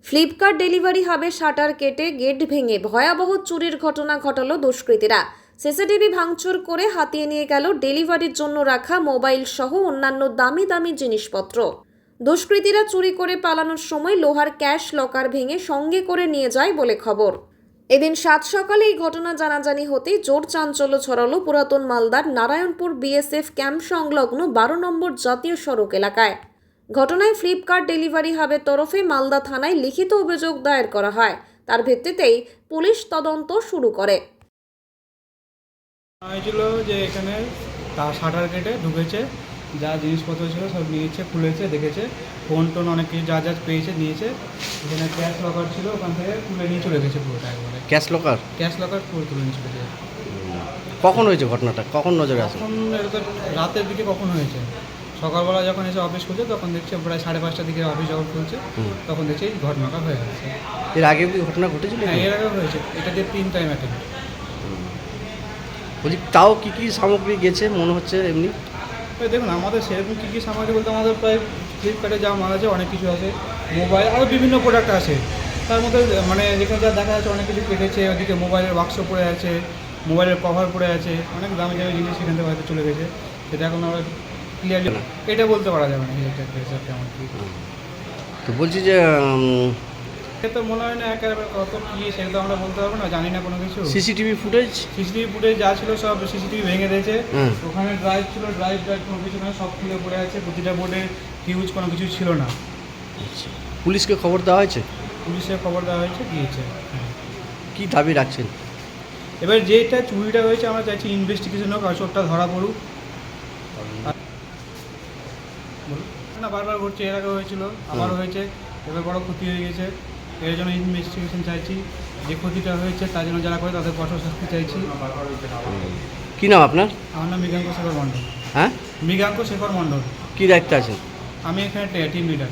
Flipkart delivery হাবে shutter কেটে gate ভেঙে ভয়াবহ চুরির ঘটনা ঘটালো দুষ্কৃতীরা। সিসিটিভি ভাঙচুর করে হাতিয়ে নিয়ে গেল ডেলিভারির জন্য রাখা মোবাইল সহ অন্যান্য দামি দামি জিনিসপত্র। দুষ্কৃতীরা চুরি করে পালানোর সময় লোহার ক্যাশ লকার ভেঙে সঙ্গে করে নিয়ে যায় বলে খবর। এদিন সাত সকালে এই ঘটনা জানাজানি হতেই জোর চাঞ্চল্য ছড়ালো পুরাতন মালদার নারায়ণপুর বিএসএফ ক্যাম্প সংলগ্ন 12 নম্বর জাতীয় সড়ক এলাকায়। ঘটনায় ফ্লিপকার্ট ডেলিভারি হাবের তরফে মালদা থানায় লিখিত অভিযোগ দায়ের করা হয়। তার ভিত্তিতেই পুলিশ তদন্ত শুরু করে। হয়েছিল যে এখানে তার শাটার কেটে ঢুকেছে, যা জিনিসপত্র ছিল সব নিয়েছে, খুলেছে, দেখেছে, ফোন টোন অনেক কিছু যা যা পেয়েছে নিয়েছে। এখানে ক্যাশ লকার ছিল, ওখান থেকে তুলে নিয়ে চলে গেছে পুরোটা একবারে। ক্যাশ লকার পুরো তুলে নিয়ে চলে গেছে। কখন হয়েছে ঘটনাটা, কখন নজরে আসে? এখন এটা তো রাতের দিকে কখন হয়েছে, সকালবেলা যখন এসে অফিস খুলছে তখন দেখছে প্রায় 5:30টার দিকে অফিস যখন খুলছে তখন দেখছি এই ঘটনাটা হয়ে গেছে। এর আগে কি ঘটনা ঘটেছিল? হ্যাঁ, এর আগে হয়েছে, এটা দিয়ে 3 টাইম অ্যাটেন্ড। বলছি তাও কি কি সামগ্রী গেছে মনে হচ্ছে এমনি? দেখুন, আমাদের সেরকম কী কী সামগ্রী বলতে আমাদের প্রায় ফ্লিপকার্টে যা মাল আছে অনেক কিছু আছে, মোবাইল আরও বিভিন্ন প্রোডাক্ট আছে। তার মধ্যে মানে যেখানে যা দেখা যাচ্ছে অনেক কিছু কেটেছে, ওদিকে মোবাইলের বাক্স পড়ে আছে, মোবাইলের কভার পড়ে আছে, অনেক দামি দামি জিনিস সেখান থেকে হয়তো চলে গেছে। সেটা এখন আমরা ক্লিয়ারলি এটা বলতে পারা যাবে না এটা কেমন কী। তো বলছি যে সে তো মনে হয় না একেবারে কত কী সেটা তো আমরা বলতে পারবো না, জানি না কোনো কিছু। সিসিটিভি ফুটেজ যা ছিল সব সিসিটিভি ভেঙে দিয়েছে। হুম। ওখানে ড্রাইভ ছিল, ড্রাইভ কোনো কিছু না, সব খুলে পড়ে আছে। প্রতিটা বোর্ডে ফিউজ কোনো কিছু ছিল না। আচ্ছা, পুলিশকে খবর দেওয়া হয়েছে? পুলিশে খবর দেওয়া হয়েছে, দিয়েছে। কি দাবি রাখছেন? এবার যেটা চুরিটা হয়েছে আমরা চাইছি ইনভেস্টিগেশন হোক, আসলটা ধরা পড়ুক। না, বারবার ঘটছে, এর আগে হয়েছিল, আবারও হয়েছে, এবার বড় ক্ষতি হয়ে গেছে। এর জন্য ইনভেস্টিগেশন চাইছি, যে ক্ষতিটা হয়েছে তার জন্য যারা করে তাদের কঠোর শাস্তি চাইছি। কি নাম আপনার? আমার নাম মৃগাঙ্ক শেখর মণ্ডল। হ্যাঁ, মৃগাঙ্ক শেখর মণ্ডল। কি দায়িত্ব আছেন? আমি এখানে টিম লিডার।